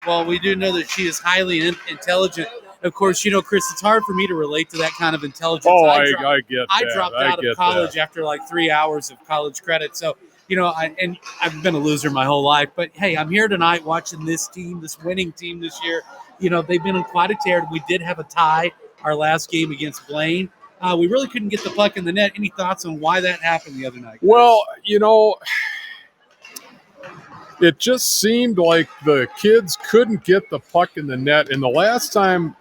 Well, we do know that she is highly intelligent. Of course, Chris, it's hard for me to relate to that kind of intelligence. Oh, I get that. I dropped out of college after like 3 hours of college credit. So, I've been a loser my whole life. But, hey, I'm here tonight watching this team, this winning team this year. They've been on quite a tear. We did have a tie our last game against Blaine. We really couldn't get the puck in the net. Any thoughts on why that happened the other night, Chris? Well, it just seemed like the kids couldn't get the puck in the net. And the last time,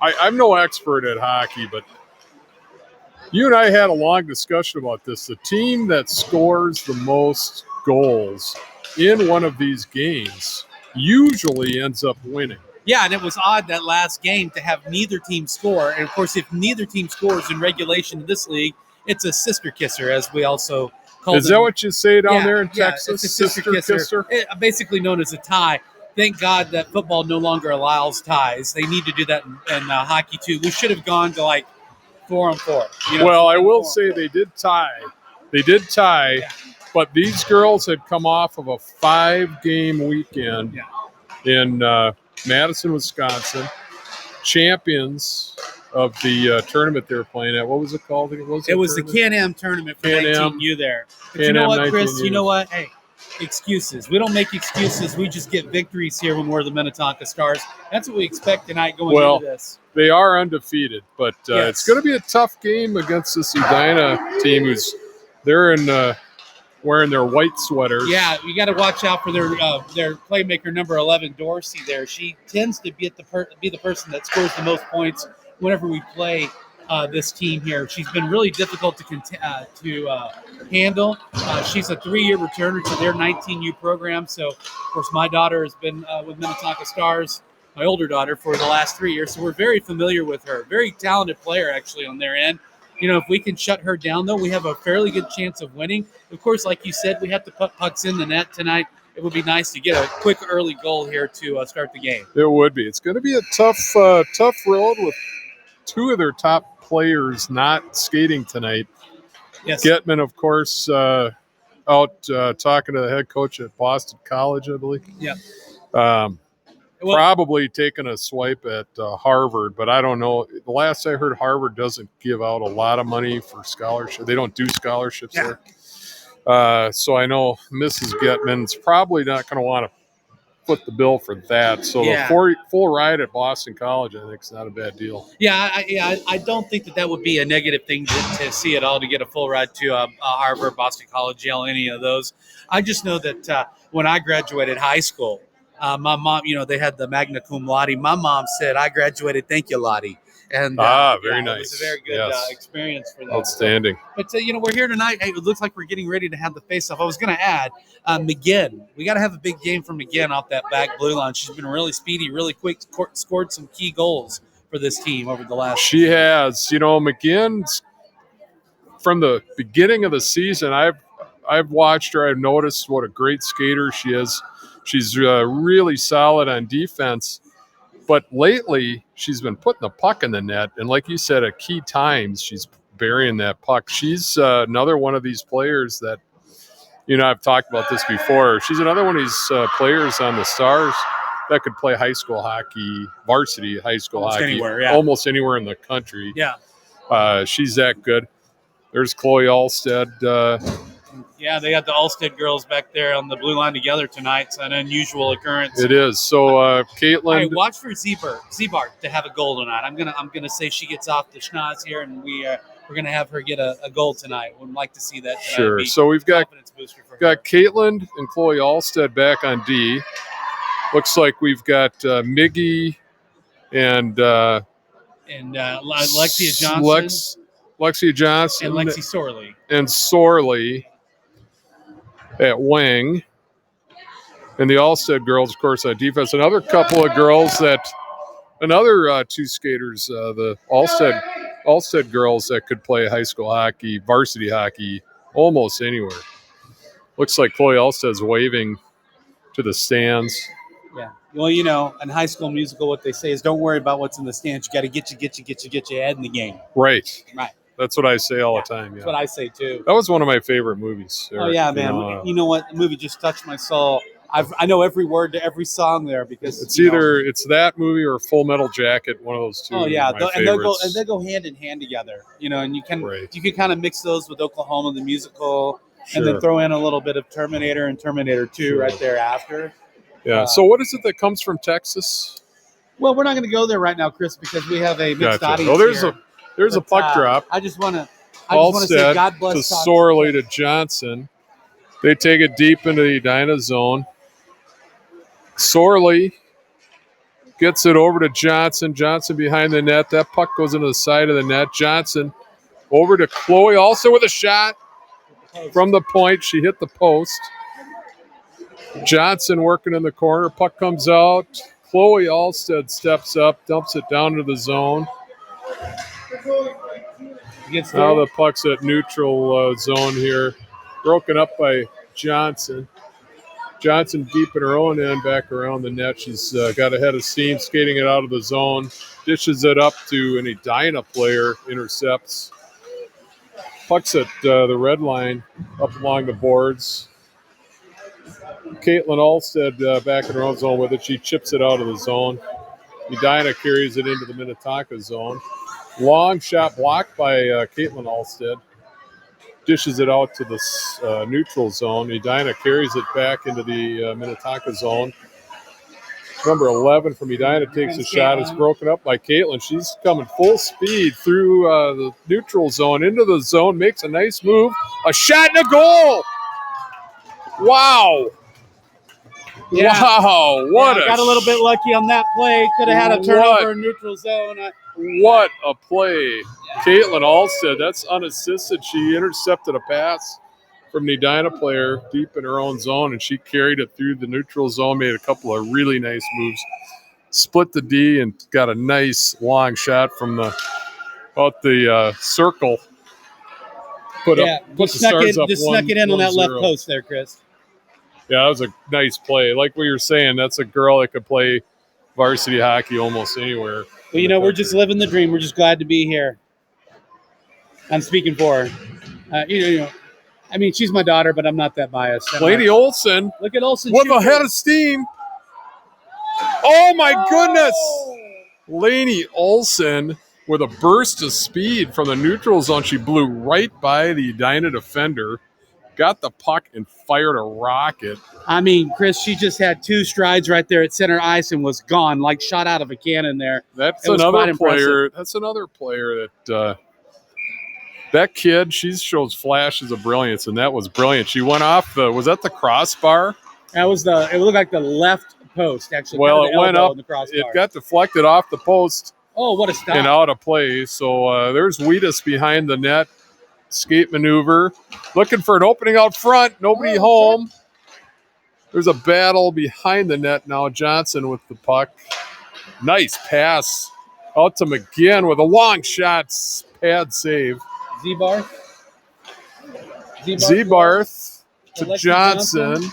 I'm no expert at hockey, but you and I had a long discussion about this. The team that scores the most goals in one of these games usually ends up winning. Yeah, and it was odd that last game to have neither team score. And, of course, if neither team scores in regulation in this league, it's a sister kisser, as we also call it. Is that what you say down there in Texas? It's a sister kisser. Basically known as a tie. Thank God that football no longer allows ties. They need to do that in hockey, too. We should have gone to, 4-on-4. Well, I will say they did tie. But these girls had come off of a 5-game weekend in Madison, Wisconsin, champions of the tournament they were playing at. What was it called? It was the Can-Am tournament for 19U there. But you know what, Chris? You know what? Hey, excuses. We don't make excuses. We just get victories here when we're the Minnetonka Stars. That's what we expect tonight going into this. They are undefeated, but it's going to be a tough game against this Edina team they're in wearing their white sweaters. Yeah, you got to watch out for their playmaker number 11, Dorsey. There, she tends to be the person that scores the most points whenever we play this team here. She's been really difficult to handle. She's a 3-year returner to their 19U program. So, of course, my daughter has been with Minnetonka Stars, my older daughter, for the last 3 years. So we're very familiar with her. Very talented player, actually, on their end. If we can shut her down, though, we have a fairly good chance of winning. Of course, like you said, we have to put pucks in the net tonight. It would be nice to get a quick early goal here to start the game. It would be. It's going to be a tough road with two of their top players not skating tonight. Yes. Getman, of course, out talking to the head coach at Boston College, I believe. Yeah. Probably taking a swipe at Harvard, but I don't know. The last I heard, Harvard doesn't give out a lot of money for scholarship. They don't do scholarships there. So I know Mrs. Getman's probably not going to want to foot the bill for that. So the full ride at Boston College, I think, is not a bad deal. I don't think that would be a negative thing to see at all, to get a full ride to Harvard, Boston College, Yale, any of those. I just know that when I graduated high school, my mom, they had the magna cum laude. My mom said, "I graduated, thank you, Lottie." And very nice. It was a very good experience for that. Outstanding. But we're here tonight. Hey, it looks like we're getting ready to have the face-off. I was going to add McGinn. We got to have a big game from McGinn off that back blue line. She's been really speedy, really quick, scored some key goals for this team over the last. She has. McGinn, from the beginning of the season, I've watched her. I've noticed what a great skater she is. She's really solid on defense. But lately, she's been putting the puck in the net. And like you said, at key times, she's burying that puck. She's another one of these players that, I've talked about this before. She's another one of these players on the Stars that could play high school hockey, varsity high school hockey, almost anywhere in the country. Yeah. She's that good. There's Chloe Alstead. Yeah, they got the Allsted girls back there on the blue line together tonight. It's an unusual occurrence. It is. So, Caitlin. Hey, watch for Zebart to have a goal tonight. I'm gonna say she gets off the schnoz here, and we're gonna have her get a goal tonight. Would like to see that tonight. Sure. So we've got Caitlin and Chloe Alstead back on D. Looks like we've got Miggy and Lexia Johnson. Lexia Johnson and Lexi Sorley. And Sorley at wing. And the Alstead girls, of course, on defense. Another couple of girls another two skaters, the Alstead girls that could play high school hockey, varsity hockey, almost anywhere. Looks like Chloe Alstead's waving to the stands. Yeah. Well, in High School Musical, what they say is don't worry about what's in the stands. You got to get your head in the game. Right. Right. That's what I say all the time. Yeah. That's what I say, too. That was one of my favorite movies. Eric. Oh, yeah, man. You know what? The movie just touched my soul. I know every word to every song there because It's either it's that movie or Full Metal Jacket, one of those two. Oh yeah, are my and favorites. they go hand in hand together. And you can Right. kind of mix those with Oklahoma the musical, and Sure. then throw in a little bit of Terminator and Terminator 2 Sure. right there after. Yeah. So what is it that comes from Texas? Well, we're not going to go there right now, Chris, because we have a mixed Gotcha. audience Oh, there's here. a puck drop. I just want to say Allstead God bless to Thomas. Sorley to Johnson. They take it deep into the Edina zone. Sorley gets it over to Johnson. Johnson behind the net. That puck goes into the side of the net. Johnson over to Chloe, also with a shot from the point. She hit the post. Johnson working in the corner. Puck comes out. Chloe Allstead steps up, dumps it down to the zone. Now the puck's at neutral zone here. Broken up by Johnson. Johnson deep in her own end, back around the net. She's got a head of steam, skating it out of the zone. Dishes it up to an Edina player, intercepts. Puck's at the red line, up along the boards. Caitlin Allstead back in her own zone with it. She chips it out of the zone. Edina carries it into the Minnetonka zone. Long shot blocked by Caitlin Allstead. Dishes it out to the neutral zone. Edina carries it back into the Minnetonka zone. Number 11 from Edina takes a shot. It's broken up by Caitlin. She's coming full speed through the neutral zone, into the zone, makes a nice move. A shot and a goal! Wow! Yeah. Wow! Got a little bit lucky on that play. Could have had a turnover in neutral zone. What a play. Caitlin Allstead, that's unassisted. She intercepted a pass from the Edina player deep in her own zone, and she carried it through the neutral zone, made a couple of really nice moves, split the D, and got a nice long shot from about the circle. Put the Stars up snuck it in on that 1-0. left post there, Chris. Yeah, that was a nice play. Like what you're saying, that's a girl that could play varsity hockey almost anywhere. Well, we're just living the dream. We're just glad to be here. I'm speaking for her. I mean, she's my daughter, but I'm not that biased. Lady Olson. Look at Olson. With a head of steam. Oh, my goodness. Lainey Olson with a burst of speed from the neutral zone. She blew right by the Edina defender, got the puck, and fired a rocket. I mean, Chris, she just had two strides right there at center ice and was gone, like shot out of a cannon there. That's another player. That's another player that that kid, she shows flashes of brilliance, and that was brilliant. She went off was that the crossbar? It looked like the left post, actually. Well, it went up. It got deflected off the post. Oh, what a stop. And out of play. So there's Wedes behind the net. Skate maneuver. Looking for an opening out front. Nobody home. There's a battle behind the net now. Johnson with the puck. Nice pass out to McGinn with a long shot. Pad save. Zebarth to Johnson.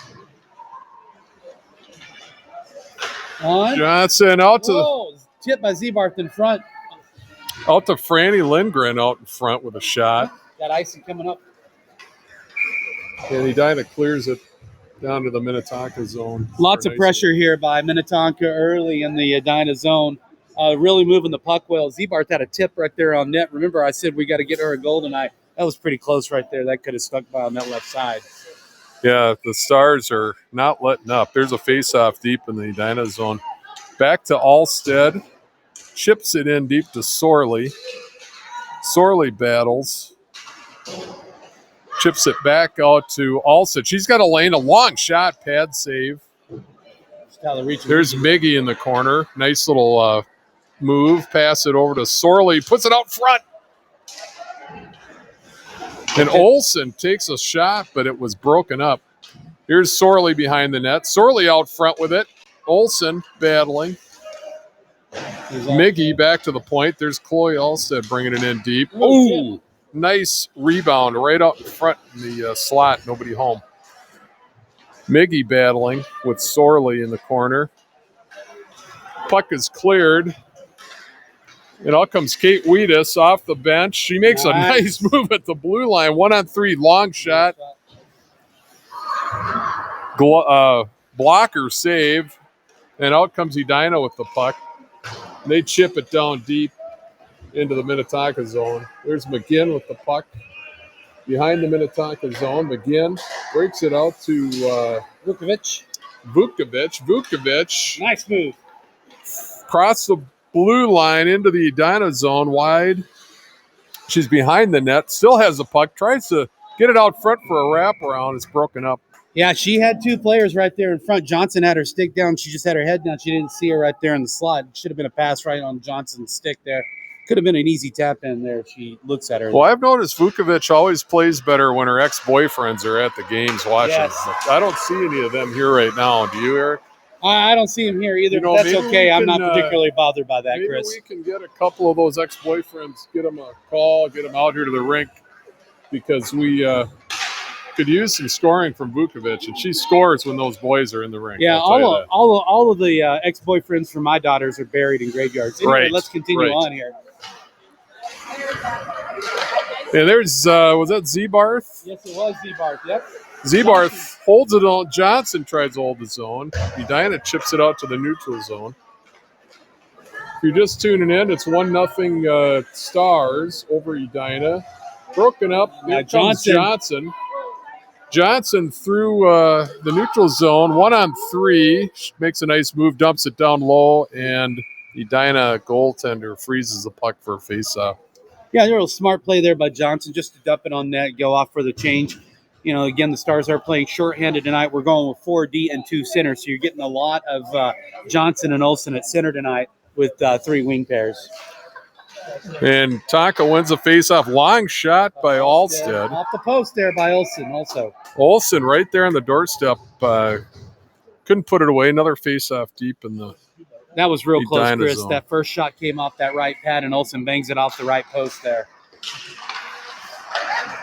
Johnson out to tip by Zebarth in front. Out to Franny Lindgren out in front with a shot. Got icy coming up. And Edina clears it down to the Minnetonka zone. Lots of pressure here by Minnetonka early in the Edina zone. Really moving the puck well. Zebarth had a tip right there on net. Remember, I said we got to get her a goal tonight. That was pretty close right there. That could have stuck by on that left side. Yeah, the Stars are not letting up. There's a face-off deep in the Edina zone. Back to Allstead. Chips it in deep to Sorley. Sorley battles. Chips it back out to Allstead. She's got a lane, a long shot, pad save. There's Miggy in the corner. Nice little move. Pass it over to Sorley. Puts it out front. And Olson takes a shot, but it was broken up. Here's Sorley behind the net. Sorley out front with it. Olson battling. Miggy back to the point. There's Chloe Allstead bringing it in deep. Ooh, nice rebound right out in front in the slot. Nobody home. Miggy battling with Sorley in the corner. Puck is cleared. And out comes Kate Wedes off the bench. She makes a nice move at the blue line. 1-on-3, long shot. blocker save, and out comes Edina with the puck. They chip it down deep into the Minnetonka zone. There's McGinn with the puck behind the Minnetonka zone. McGinn breaks it out to Vukovic. Vukovic. Nice move. Across the blue line into the Edina zone, wide. She's behind the net, still has the puck, tries to get it out front for a wraparound. It's broken up. Yeah, she had two players right there in front. Johnson had her stick down. She just had her head down. She didn't see her right there in the slot. It should have been a pass right on Johnson's stick there. Could have been an easy tap in there if she looks at her. Well, I've noticed Vukovic always plays better when her ex-boyfriends are at the games watching. Yes. I don't see any of them here right now. Do you, Eric? I don't see him here either, You know, but that's maybe okay. we I'm can, not particularly bothered by that, Maybe Chris. we can get a couple of those ex-boyfriends, get them a call, get them out here to the rink, because we could use some scoring from Vukovic, and she scores when those boys are in the rink. Yeah, I'll tell you that. all of the ex-boyfriends for my daughters are buried in graveyards. Anyway, Right, let's continue right. on here. And there's, was that Z-Barth? Yes, it was Z-Barth. Yep. Z-Barth holds it on. Johnson tries to hold the zone. Edina chips it out to the neutral zone. If you're just tuning in, it's 1-0 Stars over Edina. Broken up. Here comes Johnson. Johnson through the neutral zone. 1-on-3. Makes a nice move, dumps it down low, and Edina goaltender freezes the puck for a faceoff. Yeah, a little smart play there by Johnson just to dump it on net, go off for the change. You know, again, the Stars are playing shorthanded tonight. We're going with 4D and 2 centers, so you're getting a lot of Johnson and Olsen at center tonight with 3 wing pairs. And Tonka wins the faceoff. Long shot by Alstead. Off the post there by Olsen also. Olsen right there on the doorstep. Couldn't put it away. Another faceoff deep in the That was real close, Edina Chris. zone. That first shot came off that right pad, and Olsen bangs it off the right post there.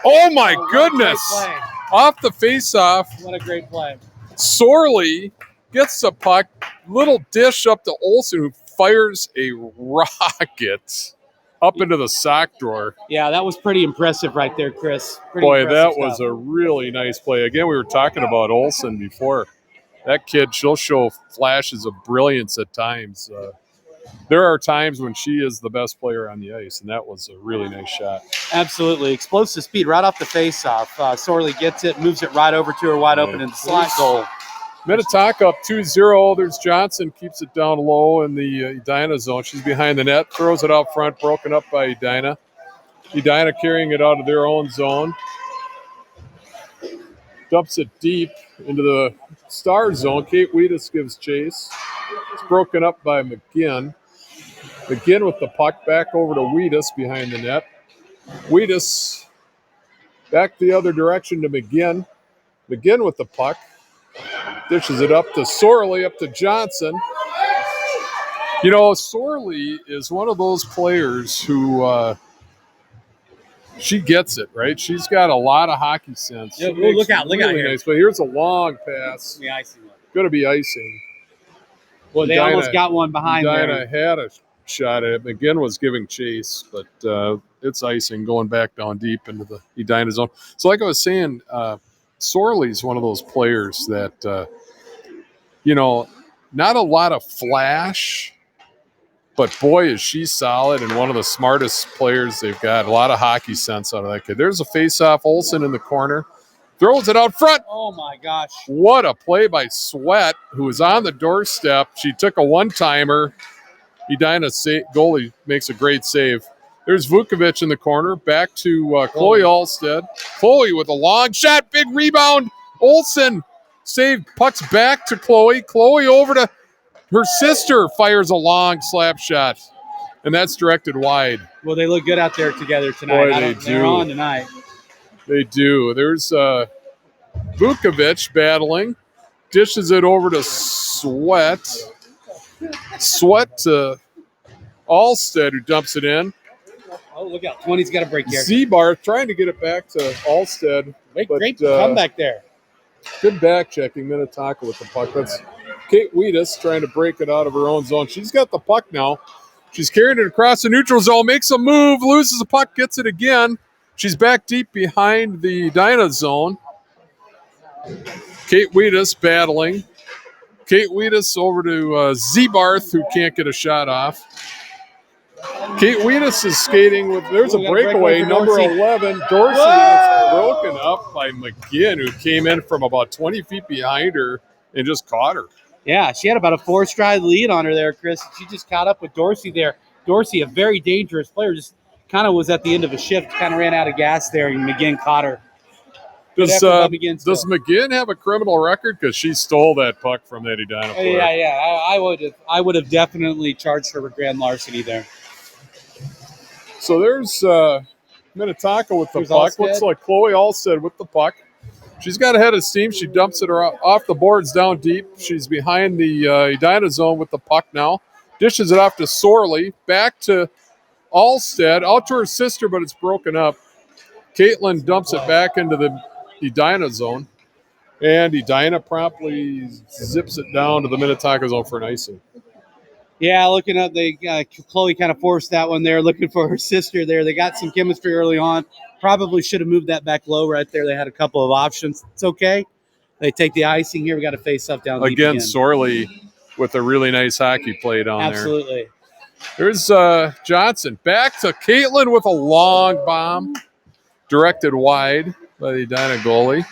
Oh, my What a goodness. great play. Off the faceoff. What a great play. Sorley gets the puck. Little dish up to Olsen, who fires a rocket up into the sock drawer. Yeah, that was pretty impressive right there, Chris. Boy, that was a really nice play. Again, we were talking about Olsen before. That kid, she'll show flashes of brilliance at times. There are times when she is the best player on the ice, and that was a really nice shot. Absolutely. Explosive speed right off the face-off. Sorley gets it, moves it right over to her wide open in the slot goal. Minnetonka up 2-0. There's Johnson, keeps it down low in the Edina zone. She's behind the net, throws it out front, broken up by Edina. Edina carrying it out of their own zone. Dumps it deep into the Star zone. Kate Wedes gives chase. It's broken up by McGinn. McGinn with the puck back over to Wedes behind the net. Wedes back the other direction to McGinn. McGinn with the puck. Dishes it up to Sorley, up to Johnson. You know, Sorley is one of those players who she gets it, right? She's got a lot of hockey sense. Yeah, look out here. Nice. But here's a long pass. The icing one. Going to be icing. Well, they almost got one behind Edina there. had a shot at it. McGinn was giving chase, but it's icing going back down deep into the Edina zone. So like I was saying, Sorley's one of those players that, you know, not a lot of flash, but boy, is she solid and one of the smartest players they've got. A lot of hockey sense out of that kid. There's a face-off. Olsen in the corner. Throws it out front. Oh, my gosh. What a play by Sweat, who was on the doorstep. She took a one-timer. Edina goalie makes a great save. There's Vukovic in the corner. Back to Chloe Alstead. Chloe with a long shot. Big rebound. Olsen saved. Puck's back to Chloe. Chloe over to her sister. Fires a long slap shot. And that's directed wide. Well, they look good out there together tonight. Boy, they do. They're on tonight. They do. There's Vukovic battling. Dishes it over to Sweat. Sweat to Alstead, who dumps it in. Oh, look out. 20's got a break here. Z-Barth trying to get it back to Alstead. Great comeback there. Good back checking. Minnetonka with the puck. That's Kate Wedes trying to break it out of her own zone. She's got the puck now. She's carrying it across the neutral zone, makes a move, loses the puck, gets it again. She's back deep behind the Edina zone. Kate Wedes battling. Kate Wedes over to Z-Barth, who can't get a shot off. Kate Wedes is skating with, there's a breakaway, number Dorsey. 11, Dorsey, and it's broken up by McGinn, who came in from about 20 feet behind her and just caught her. Yeah, she had about a 4-stride lead on her there, Chris. She just caught up with Dorsey there. Dorsey, a very dangerous player, just kind of was at the end of a shift, kind of ran out of gas there, and McGinn caught her. Does McGinn have a criminal record? Because she stole that puck from that Edina player. Yeah. I would have definitely charged her with grand larceny there. So there's Minnetonka with the puck. Alstead. Looks like Chloe Alstead with the puck. She's got a head of steam. She dumps it off the boards down deep. She's behind the Edina zone with the puck now. Dishes it off to Sorley. Back to Alstead. Out to her sister, but it's broken up. Caitlin dumps it back into the Edina zone. And Edina promptly zips it down to the Minnetonka zone for an icing. Yeah, looking up, Chloe kind of forced that one there, looking for her sister there. They got some chemistry early on. Probably should have moved that back low right there. They had a couple of options. It's okay. They take the icing here. We got to face up down deep again. Sorley with a really nice hockey play down Absolutely. there. There's Johnson. Back to Caitlin with a long bomb directed wide by the Edina goalie.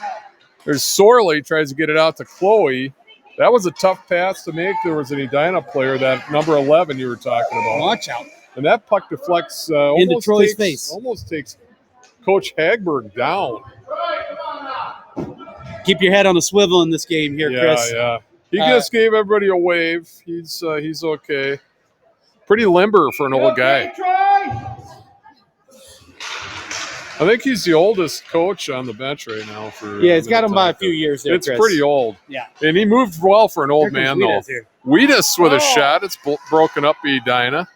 There's Sorley, tries to get it out to Chloe. That was a tough pass to make. There was an Edina player, that number 11 you were talking about. Watch out. And that puck deflects into Troy's face. Almost takes Coach Hagberg down. Keep your head on a swivel in this game here, Chris. Yeah. He just gave everybody a wave. He's okay. Pretty limber for an old guy. I think he's the oldest coach on the bench right now. It's got him by a few years there, It's Chris. pretty old. Yeah. And he moved well for an old man, though. Here. Wedes with a shot. It's broken up by Edina.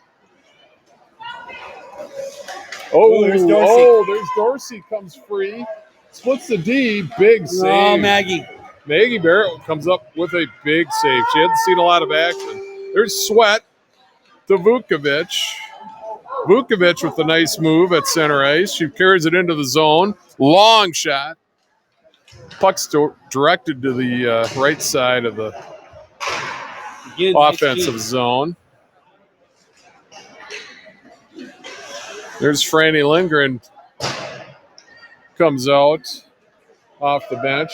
There's Dorsey. There's Dorsey comes free. Splits the D. Big save. Oh, Maggie Barrett comes up with a big save. She hadn't seen a lot of action. There's Sweat to Vukovic. Vukovic with a nice move at center ice. She carries it into the zone. Long shot. Puck's directed to the right side of the offensive zone. There's Franny Lindgren. Comes out off the bench.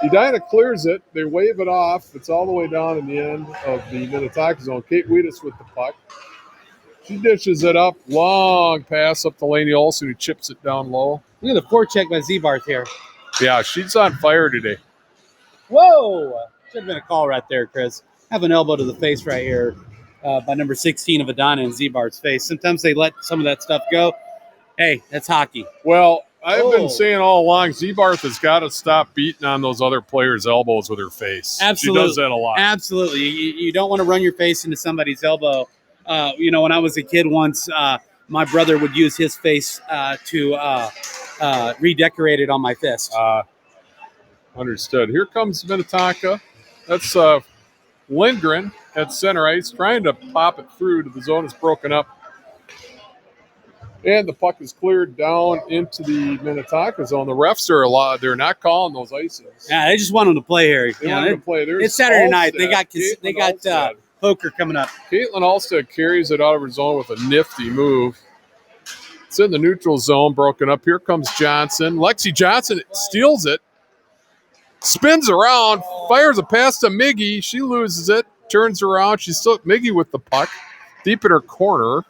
Edina clears it. They wave it off. It's all the way down in the end of the Minnetonka zone. Kate Wedes with the puck. She dishes it up. Long pass up to Lainey Olsen, who chips it down low. Look at the forecheck by Z-Barth here. Yeah, she's on fire today. Whoa! Should have been a call right there, Chris. Have an elbow to the face right here by number 16 of Edina and Z-Barth's face. Sometimes they let some of that stuff go. Hey, that's hockey. Well, I've been saying all along, Z-Barth has got to stop beating on those other players' elbows with her face. Absolutely. She does that a lot. Absolutely. You don't want to run your face into somebody's elbow. When I was a kid once, my brother would use his face to redecorate it on my fist. Understood. Here comes Minnetonka. That's Lindgren at center ice, trying to pop it through to the zone. It's broken up. And the puck is cleared down into the Minnetonka zone. The refs are they're not calling those icings. Yeah, they just want them to play here. They want them to play. It's Saturday night. They got poker coming up. Caitlin Alstead carries it out of her zone with a nifty move. It's in the neutral zone, broken up. Here comes Johnson. Lexi Johnson steals it, spins around, fires a pass to Miggy. She loses it, turns around. She's still Miggy with the puck, deep in her corner.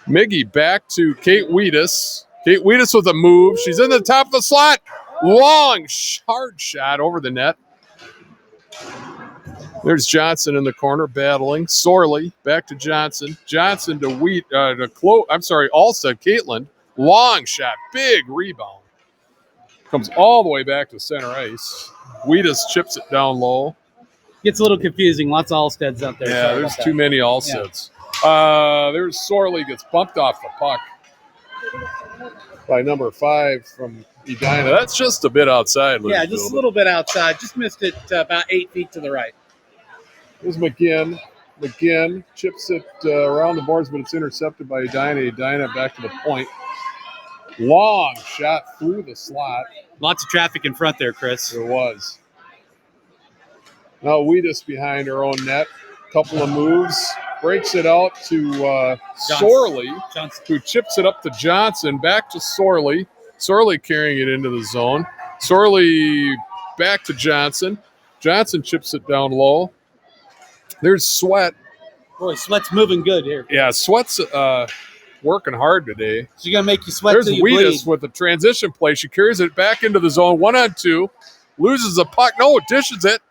Miggy back to Kate Wedes. Kate Wedes with a move. She's in the top of the slot. Long, hard shot over the net. There's Johnson in the corner battling. Sorley back to Johnson. Johnson to Alstead. Caitlin. Long shot. Big rebound. Comes all the way back to center ice. Wedes chips it down low. Gets a little confusing. Lots of Alsteads out there. Yeah, there's too many Alsteads. There's Sorley gets bumped off the puck by number 5 from Edina. That's just a bit outside. Yeah, just a little bit outside. Just missed it about 8 feet to the right. There's McGinn. McGinn chips it around the boards, but it's intercepted by Edina. Edina back to the point. Long shot through the slot. Lots of traffic in front there, Chris. There was. Now Wedes behind her own net. Couple of moves. Breaks it out to Sorley, who chips it up to Johnson. Back to Sorley. Sorley carrying it into the zone. Sorley back to Johnson. Johnson chips it down low. There's Sweat. Boy, Sweat's moving good here. Yeah, Sweat's working hard today. She's going to make you sweat There's till you bleed. Wedes with the transition play. She carries it back into the zone. 1-on-2. Loses the puck. No, dishes it.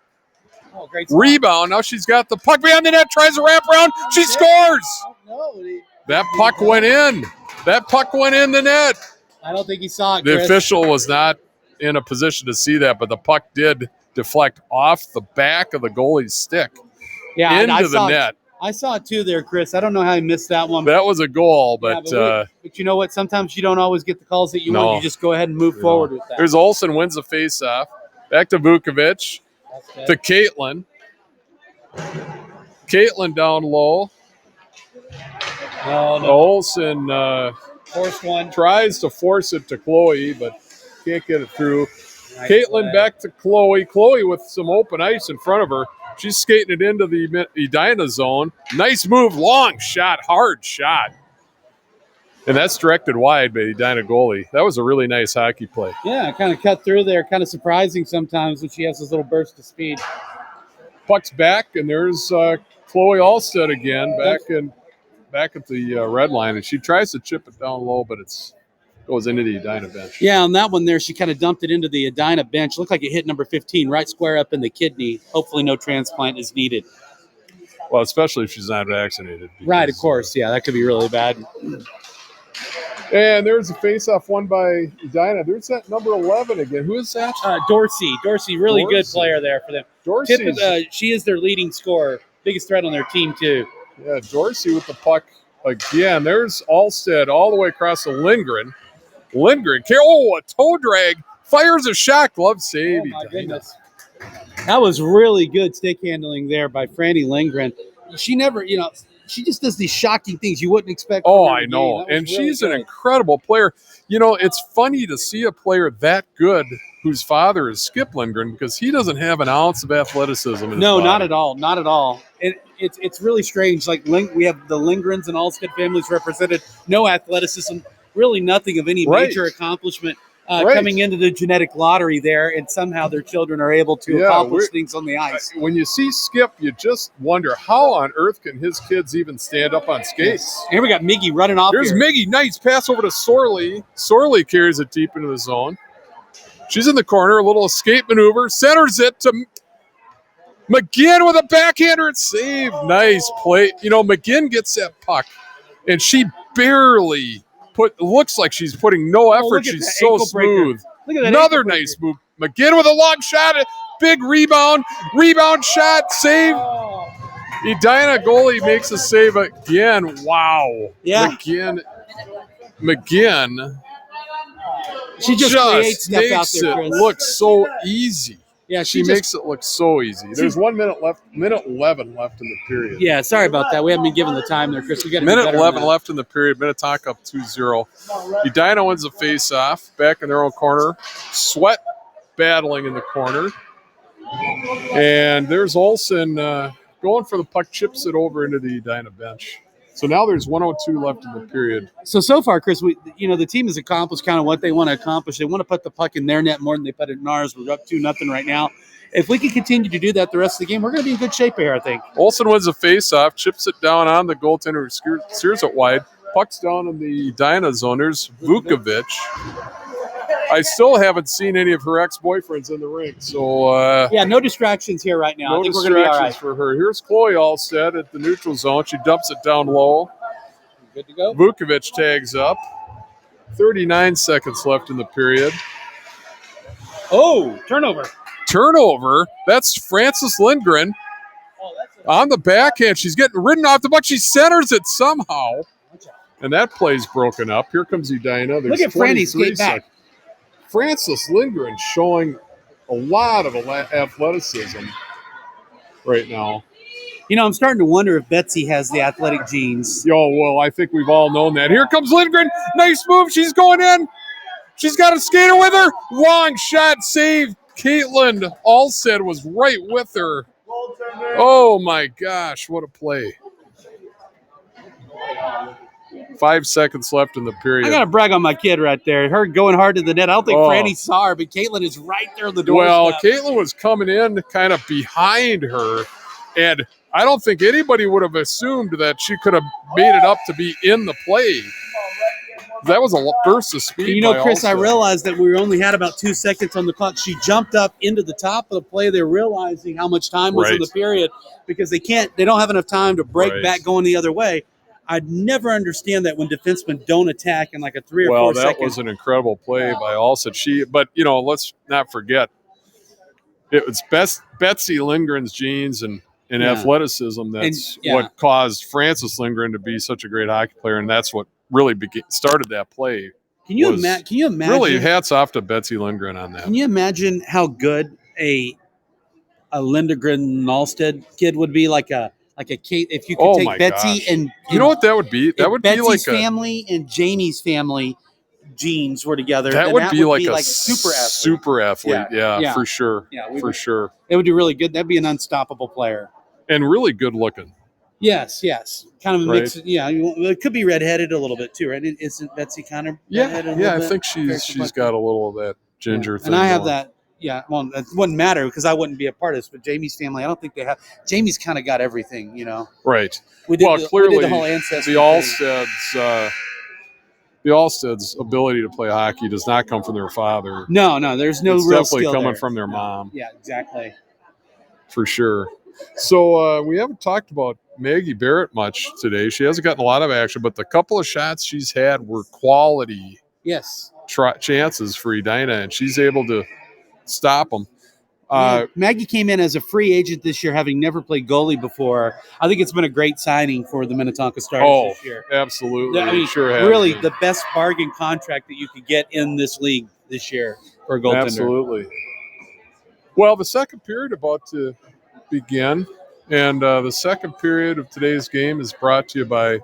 Oh, great spot. Rebound. Now she's got the puck behind the net. Tries to wrap around. She scores. Oh, no. That puck went in. That puck went in the net. I don't think he saw it, The Chris. official was not in a position to see that, but the puck did deflect off the back of the goalie's stick into the net. I saw it too there, Chris. I don't know how he missed that one. That was a goal, but but you know what? Sometimes you don't always get the calls that you want. You just go ahead and move forward with that. Here's Olsen wins the faceoff. Back to Vukovic. To Caitlin. Caitlin down low. No. Olsen Forced one. tries to force it to Chloe, but can't get it through. Nice Caitlin play. back to Chloe. Chloe with some open ice in front of her. She's skating it into the Edina zone. Nice move, long shot, hard shot. And that's directed wide by Edina goalie. That was a really nice hockey play. Yeah, kind of cut through there. Kind of surprising sometimes when she has this little burst of speed. Puck's back, and there's Chloe Alstead again back at the red line, and she tries to chip it down low, but it goes into the Edina bench. Yeah, on that one there, she kind of dumped it into the Edina bench. Looked like it hit number 15, right square up in the kidney. Hopefully no transplant is needed. Well, especially if she's not vaccinated. Right, of course. Yeah, that could be really bad. And there's a face-off won by Edina. There's that number 11 again. Who is that? Dorsey, really good player there for them. Dorsey. She is their leading scorer, biggest threat on their team too. Yeah, Dorsey with the puck again. There's Alstead all the way across to Lindgren. A toe drag. Fires a shot. Glove save. Oh, my goodness. That was really good stick handling there by Franny Lindgren. She never, she just does these shocking things you wouldn't expect. Oh, I know. And she's an incredible player. It's funny to see a player that good whose father is Skip Lindgren because he doesn't have an ounce of athleticism in his body. Not at all. Not at all. It's really strange. Like we have the Lindgrens and Alstead families represented. No athleticism, really nothing of any major accomplishment coming into the genetic lottery there, and somehow their children are able to accomplish things on the ice. When you see Skip, you just wonder how on earth can his kids even stand up on skates. Here we got Miggy running off. There's Miggy. Nice pass over to Sorley. Sorley carries it deep into the zone. She's in the corner. A little escape maneuver. Centers it to McGinn with a backhander and save. Nice play. McGinn gets that puck, and she barely looks like she's putting no effort. She's so smooth. Look at that. Another nice move. McGinn with a long shot. Big rebound. Rebound shot. Save. Edina goalie makes a save again. Wow. Yeah. McGinn. She just creates stuff out makes there, it look so easy. Yeah, she makes it look so easy. There's 1 minute left, minute 11 left in the period. Yeah, sorry about that. We haven't been given the time there, Chris. We got minute 11 left in the period. Minnetonka up 2-0. Edina wins the face-off. Back in their own corner. Sweat battling in the corner. And there's Olsen going for the puck, chips it over into the Edina bench. So now there's 1:02 left in the period. So far, Chris, the team has accomplished kind of what they want to accomplish. They want to put the puck in their net more than they put it in ours. We're up 2-0 right now. If we can continue to do that the rest of the game, we're going to be in good shape here, I think. Olsen wins the face-off, chips it down on the goaltender, steers it wide. Puck's down in the Edina zone. There's Vukovic. I still haven't seen any of her ex-boyfriends in the rink. So no distractions here right now. No I think we're going to be all right. for her. Here's Chloe Alstead at the neutral zone. She dumps it down low. Good to go. Vukovic tags up. 39 seconds left in the period. Oh, turnover. That's Frances Lindgren. On the backhand. She's getting ridden off the puck. She centers it somehow. And that play's broken up. Here comes Edina. Look at Franny skate back. Frances Lindgren showing a lot of athleticism right now. I'm starting to wonder if Betsy has the athletic genes. Well, I think we've all known that. Here comes Lindgren. Nice move. She's going in. She's got a skater with her. Long shot save. Caitlin Alstead was right with her. Oh, my gosh. What a play. 5 seconds left in the period. I got to brag on my kid right there. Her going hard to the net. I don't think Oh. Franny saw her, but Caitlin is right there on the doorstep. Well, Caitlin was coming in kind of behind her, and I don't think anybody would have assumed that she could have made it up to be in the play. That was a burst of speed. You know, Chris, I realized that we only had about 2 seconds on the clock. She jumped up into the top of the play. They're realizing how much time was in the period because they don't have enough time to break back going the other way. I'd never understand that when defensemen don't attack in like a 3 or 4 seconds. Well, that was an incredible play by Alsted. But, you know, let's not forget, it was Betsy Lindgren's genes and athleticism that's what caused Frances Lindgren to be such a great hockey player, and that's what really started that play. Can you imagine? Really, hats off to Betsy Lindgren on that. Can you imagine how good a Lindgren Alsted kid would be? Like a Kate, if you could take Betsy and you know what that would be? That would be like Betsy's family and Jamie's family genes were together. That would be like a super athlete. Yeah, for sure. Yeah, for sure. It would be really good. That'd be an unstoppable player. And really good looking. Yes. Kind of a mix. Yeah, it could be redheaded a little bit too, right? Isn't Betsy kind of redheaded? Yeah, I think she's got a little of that ginger thing. And I have that. Yeah, well, it wouldn't matter because I wouldn't be a part of this. But Jamie's family, I don't think they have. Jamie's kind of got everything, you know. Right. Clearly, we did the whole ancestry. The Alsted's ability to play hockey does not come from their father. No, there's no it's real definitely skill coming there. from their mom. Yeah, exactly. For sure. So we haven't talked about Maggie Barrett much today. She hasn't gotten a lot of action, but the couple of shots she's had were quality chances for Edina, and she's able to stop them. Maggie came in as a free agent this year, having never played goalie before. I think it's been a great signing for the Minnetonka Stars this year. Absolutely. I mean, sure has really been. the best bargain contract that you could get in this league this year for a goaltender. Absolutely. Well, the second period about to begin, and the second period of today's game is brought to you by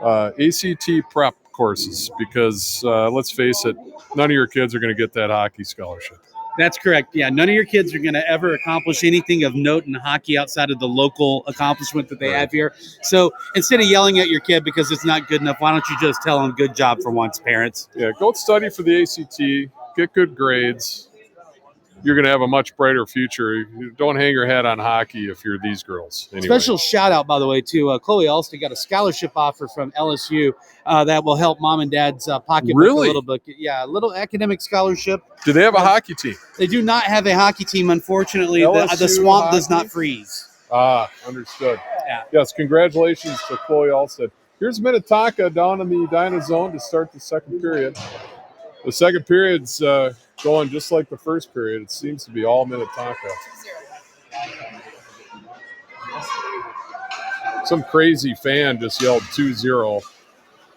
ACT prep courses because, let's face it, none of your kids are going to get that hockey scholarship. That's correct. Yeah, none of your kids are going to ever accomplish anything of note in hockey outside of the local accomplishment that they have here. So instead of yelling at your kid because it's not good enough, why don't you just tell them good job for once, parents? Yeah, go study for the ACT, get good grades. You're going to have a much brighter future. You don't hang your head on hockey if you're these girls. Anyway. Special shout out, by the way, to Chloe Alsted got a scholarship offer from LSU that will help mom and dad's pocketbook a little bit. Yeah, a little academic scholarship. Do they have a hockey team? They do not have a hockey team, unfortunately. The swamp hockey does not freeze. Understood. Yeah. Yes, congratulations to Chloe Alsted. Here's Minnetonka down in the Edina zone to start the second period. The second period's going just like the first period. It seems to be all Minnetonka. Some crazy fan just yelled 2-0.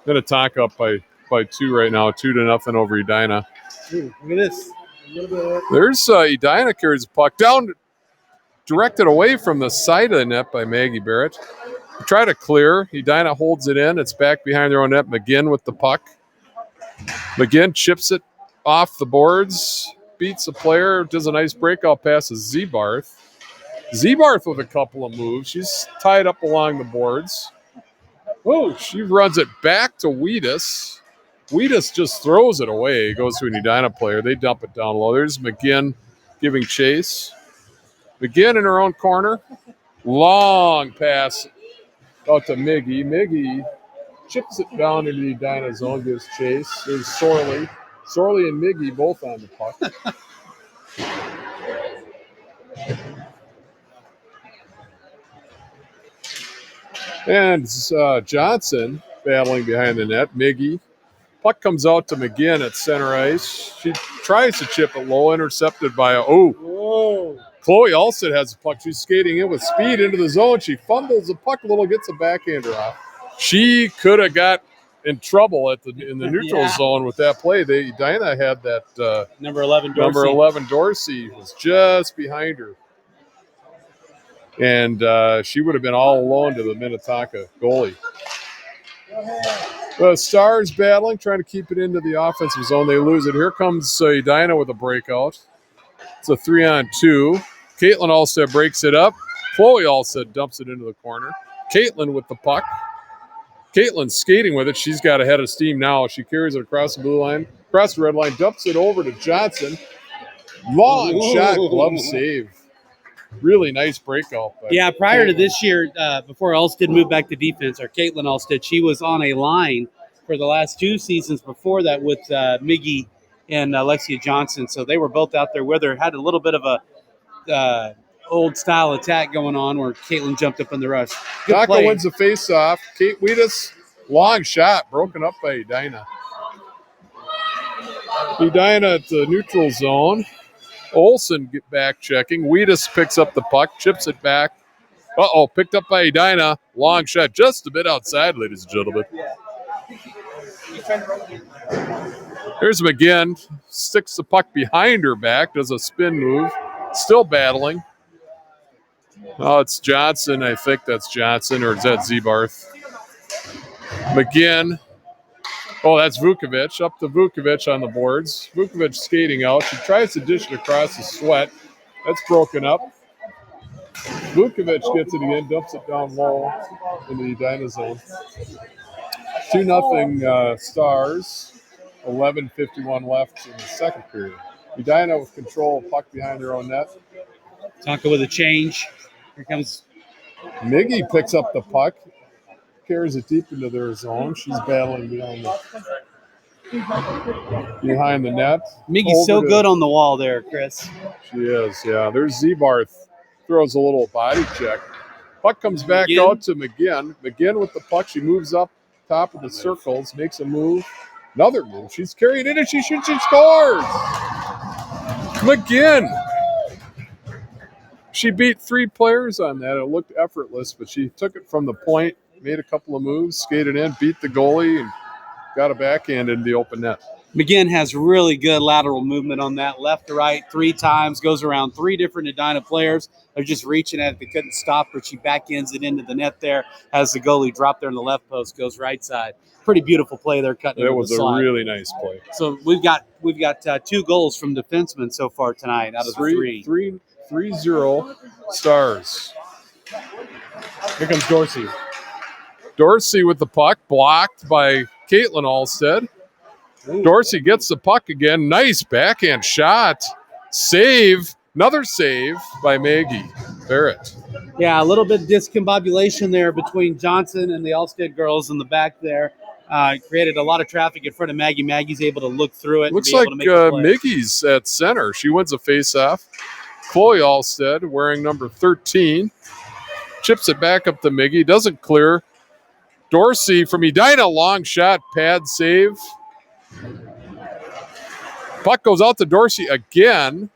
Minnetonka up by 2 right now, 2-0 over Edina. Ooh, look at this. There's Edina carries the puck down, directed away from the side of the net by Maggie Barrett. Try to clear. Edina holds it in. It's back behind their own net. McGinn with the puck. McGinn chips it off the boards, beats a player, does a nice breakout pass to Zebarth. Zebarth with a couple of moves. She's tied up along the boards. Oh, she runs it back to Wedes. Wedes just throws it away. It goes to an Edina player. They dump it down low. There's McGinn giving chase. McGinn in her own corner. Long pass out to Miggy. Miggy chips it down into the Edina zone, gives chase. There's Sorley. Sorley and Miggy both on the puck. And Johnson battling behind the net. Miggy. Puck comes out to McGinn at center ice. She tries to chip it low, intercepted by Chloe Alsted has the puck. She's skating in with speed into the zone. She fumbles the puck a little, gets a backhander off. She could have got in trouble in the neutral zone with that play. Edina had that number 11 Dorsey. Number 11 Dorsey was just behind her. And she would have been all alone to the Minnetonka goalie. The Stars battling, trying to keep it into the offensive zone. They lose it. Here comes Edina with a breakout. It's a 3-on-2. Caitlin Alstead breaks it up. Chloe Alstead dumps it into the corner. Caitlin with the puck. Caitlin's skating with it. She's got a head of steam now. She carries it across the blue line, across the red line, dumps it over to Johnson. Long shot, glove save. Really nice breakout. Yeah, prior to this year, before Alstead moved back to defense, or Caitlin Alstead, she was on a line for the last 2 seasons before that with Miggy and Alexia Johnson. So they were both out there with her. Had a little bit of a old style attack going on where Caitlin jumped up in the rush. Good Taka play. wins the face-off. Kate Wedes, long shot, broken up by Edina. Edina at the neutral zone. Olsen get back checking. Wedes picks up the puck, chips it back. Picked up by Edina. Long shot, just a bit outside, ladies and gentlemen. Here's McGinn. Sticks the puck behind her back, does a spin move. Still battling. Oh, it's Johnson. I think that's Johnson, or is that Zebarth? McGinn. Oh, that's Vukovic. Up to Vukovic on the boards. Vukovic skating out. She tries to dish it across the Sweat. That's broken up. Vukovic gets it again, dumps it down low in the Edina zone. 2-0 Stars. 11:51 left in the second period. Edina with control, puck behind their own net. Tonka with a change. Here comes Miggy picks up the puck, carries it deep into their zone. She's battling behind the net. Miggy's so good on the wall there, Chris. She is, yeah. There's Zebarth. Throws a little body check. Puck comes back out to McGinn. McGinn with the puck. She moves up top of the circles, makes a move. Another move. She's carried in and she shoots and scores. McGinn. She beat 3 players on that. It looked effortless, but she took it from the point, made a couple of moves, skated in, beat the goalie, and got a backhand in the open net. McGinn has really good lateral movement on that, left to right 3 times, goes around 3 different Edina players. They're just reaching at it. They couldn't stop her. She backhands it into the net there, has the goalie drop there in the left post, goes right side. Pretty beautiful play there, cutting into the slide. That was a really nice play. So we've got 2 goals from defensemen so far tonight out of 3. 3-0 Stars. Here comes Dorsey. Dorsey with the puck, blocked by Caitlin Alstead. Dorsey gets the puck again. Nice backhand shot. Save. Another save by Maggie Barrett. Yeah, a little bit of discombobulation there between Johnson and the Alstead girls in the back there. Created a lot of traffic in front of Maggie. Maggie's able to look through it. Looks and be like able to make Miggy's at center. She wins a face-off. Chloe Alstead wearing number 13. Chips it back up to Miggy. Doesn't clear. Dorsey from Edina. Long shot. Pad save. Puck goes out to Dorsey again.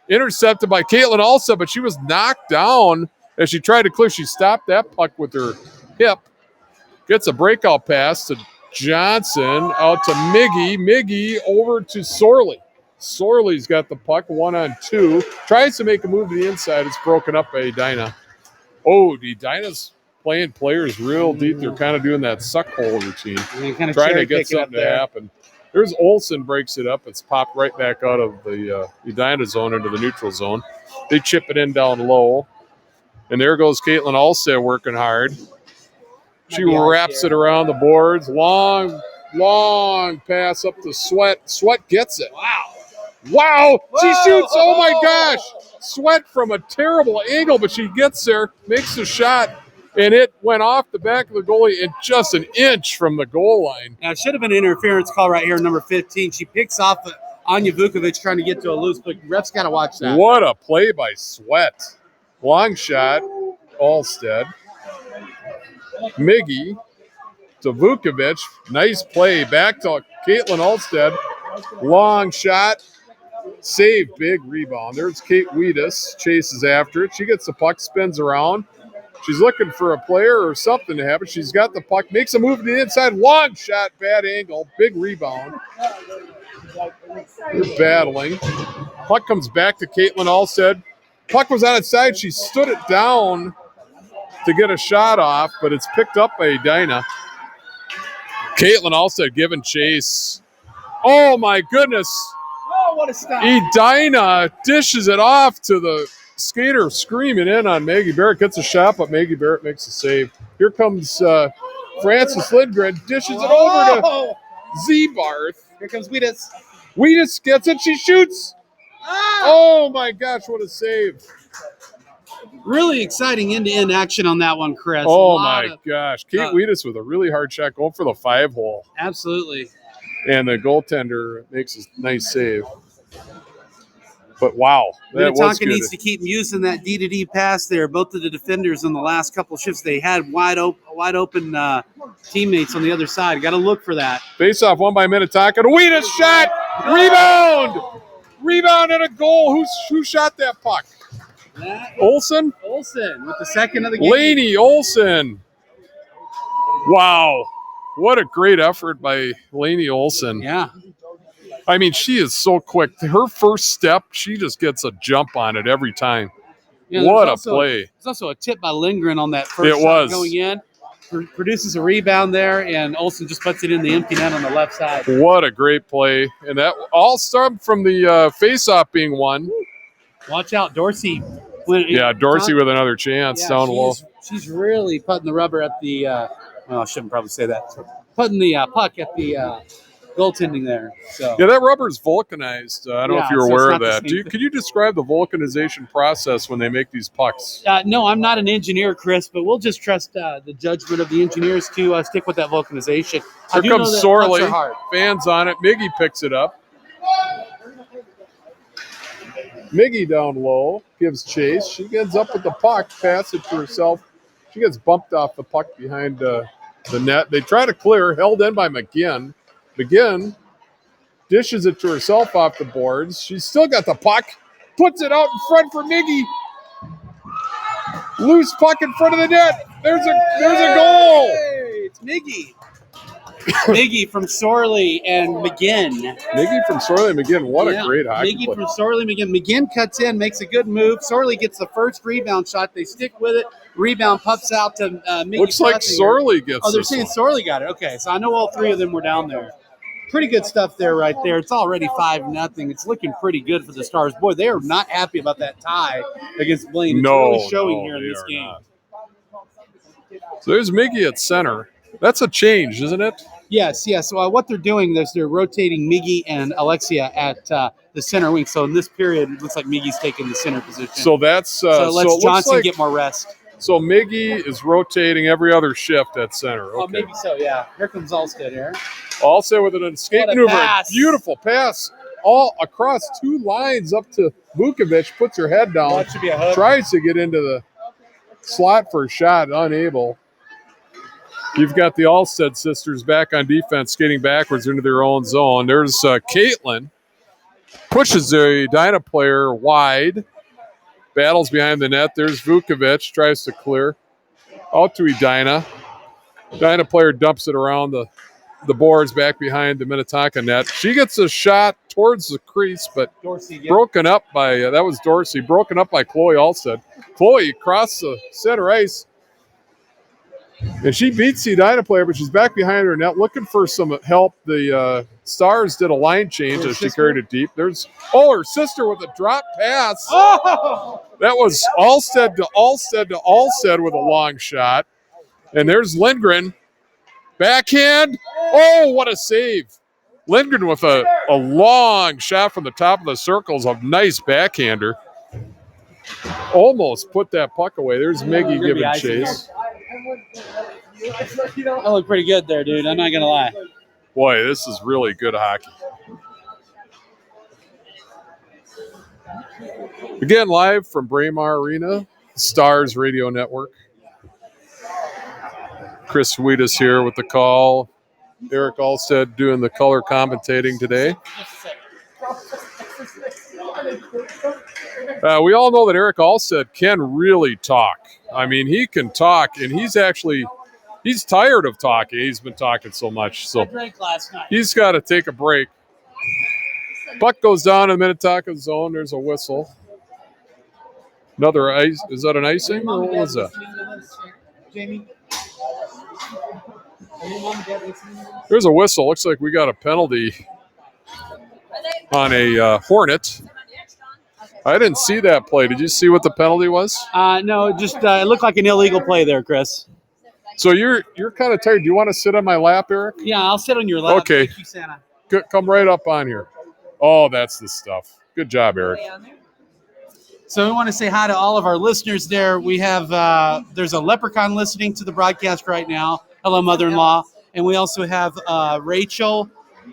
Intercepted by Caitlin Alstead, but she was knocked down as she tried to clear. She stopped that puck with her hip. Gets a breakout pass to Johnson. Out to Miggy. Miggy over to Sorley. Sorley's got the puck 1-on-2. Tries to make a move to the inside. It's broken up by Edina. Oh, Edina's playing players real deep. They're kind of doing that suck hole routine. Kind of trying to get something to happen. There's Olsen breaks it up. It's popped right back out of the Edina zone into the neutral zone. They chip it in down low. And there goes Caitlin Alstead working hard. She wraps it around the boards. Long pass up to Sweat. Sweat gets it. Wow. She shoots. Oh, my gosh. Sweat from a terrible angle, but she gets there, makes the shot, and it went off the back of the goalie and just an inch from the goal line. Now, it should have been an interference call right here, number 15. She picks off Anya Vukovic trying to get to a loose, but ref's got to watch that. What a play by Sweat. Long shot, Alstead. Miggy to Vukovic. Nice play. Back to Caitlin Alstead. Long shot. Save, big rebound. There's Kate Wedes. Chases after it. She gets the puck, spins around. She's looking for a player or something to happen. She's got the puck, makes a move to the inside. Long shot, bad angle, big rebound. They're battling. Puck comes back to Caitlin Alstead. Puck was on its side. She stood it down to get a shot off, but it's picked up by Edina. Caitlin Alstead giving chase. Oh, my goodness. Oh, what a stop. Edina dishes it off to skater screaming in on Maggie Barrett. Gets a shot, but Maggie Barrett makes a save. Here comes Francis Lindgren. Dishes it over to Z-Barth. Here comes Wedes. Wedes gets it. She shoots. Oh, my gosh. What a save. Really exciting end-to-end action on that one, Chris. Oh, my gosh. Kate Wedes with a really hard shot going for the 5-hole. Absolutely. And the goaltender makes a nice save. But wow, that was Minnetonka good. needs to keep using that D-to-D pass there. Both of the defenders in the last couple of shifts, they had wide open teammates on the other side. Got to look for that. Face-off won by Minnetonka. Wedes shot. Rebound and a goal. Who shot that puck? Olsen? Olsen with the second of the game. Lainey Olsen. Wow. What a great effort by Lainey Olsen. Yeah. I mean, she is so quick. Her first step, she just gets a jump on it every time. Yeah, what a play. There's also a tip by Lindgren on that first shot going in. Produces a rebound there, and Olsen just puts it in the empty net on the left side. What a great play. And that all started from the face-off being won. Watch out, Dorsey. Dorsey with another chance down low. She's really putting the rubber at the I shouldn't probably say that. Putting the puck at the goaltending there. So yeah, that rubber is vulcanized. I don't know if you're aware of that. Could you describe the vulcanization process when they make these pucks? No, I'm not an engineer, Chris, but we'll just trust the judgment of the engineers to stick with that vulcanization. Here comes Sorley. Fans on it. Miggy picks it up. Miggy down low gives chase. She ends up with the puck, pass it to herself. She gets bumped off the puck behind the net. They try to clear, held in by McGinn. McGinn dishes it to herself off the boards. She's still got the puck, puts it out in front for Miggy. Loose puck in front of the net. There's a goal. Hey, it's Miggy. Miggy from Sorley and McGinn. Miggy from Sorley and McGinn. What a great hockey Miggy play. from Sorley and McGinn. McGinn cuts in, makes a good move. Sorley gets the first rebound shot. They stick with it. Rebound puffs out to Miggy. Looks like Sorley gets they're saying Sorley got it. Okay, so I know all three of them were down there. Pretty good stuff there right there. It's already 5-0. It's looking pretty good for the Stars. Boy, they are not happy about that tie against Blaine. It's really showing here in this game. Not. So there's Miggy at center. That's a change, isn't it? Yes. So what they're doing is they're rotating Miggy and Alexia at the center wing. So in this period, it looks like Miggy's taking the center position. So that's so lets Johnson get more rest. So Miggy is rotating every other shift at center. Okay. Oh, maybe so. Yeah. Here comes Alstead here. Alstead with an escape maneuver. Pass. Beautiful pass. All across two lines up to Vukovic. Puts her head down. That should be a hook. Tries to get into the slot for a shot. Unable. You've got the Alstead sisters back on defense, skating backwards into their own zone. There's Caitlin. Pushes the Edina player wide. Battles behind the net. There's Vukovic. Tries to clear. Out to Edina. Edina player dumps it around the boards back behind the Minnetonka net. She gets a shot towards the crease, but broken up by, that was Dorsey, broken up by Chloe Alstead. Chloe across the center ice. And she beats the Edina player, but she's back behind her net looking for some help. The Stars did a line change as she carried it deep. There's her sister with a drop pass. Oh! That was Alstead to Alstead with a long shot. And there's Lindgren. Backhand. Oh, what a save. Lindgren with a long shot from the top of the circles. A nice backhander. Almost put that puck away. There's Miggy giving chase. That looked pretty good there, dude. I'm not going to lie. Boy, this is really good hockey. Again, live from Braemar Arena, Stars Radio Network. Chris Wedes here with the call. Eric Alstead doing the color commentating today. We all know that Eric Alstead can really talk. I mean, he can talk, and he's tired of talking. He's been talking so much. So I drank last night. He's got to take a break. Puck goes down in Minnetonka zone. There's a whistle. Another ice. Is that an icing or what was that? Jamie? There's a whistle. Looks like we got a penalty on a Hornet. I didn't see that play. Did you see what the penalty was? No, just it looked like an illegal play there, Chris. So you're kind of tired. Do you want to sit on my lap, Eric? Yeah, I'll sit on your lap. Okay. Thank you, Santa. Come right up on here. Oh, that's the stuff. Good job, Eric. So we want to say hi to all of our listeners there. We have there's a leprechaun listening to the broadcast right now. Hello, mother-in-law. And we also have Rachel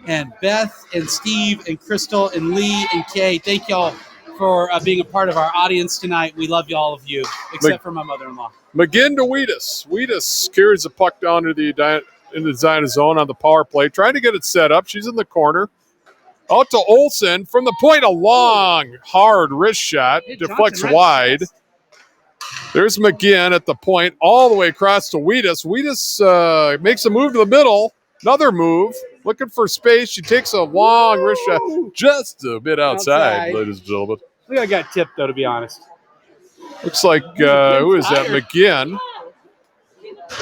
and Beth and Steve and Crystal and Lee and Kay. Thank y'all for being a part of our audience tonight. We love all of you, except for my mother-in-law. McGinn to Wedes. Wedes carries the puck down to the Edina zone on the power play, trying to get it set up. She's in the corner. Out to Olsen from the point, a long, hard wrist shot. Deflects wide. There's McGinn at the point, all the way across to Wedes. Wedes makes a move to the middle. Another move. Looking for space. She takes a long wrist shot. Just a bit outside, ladies and gentlemen. I think I got tipped, though, to be honest. Looks like, who is that? McGinn.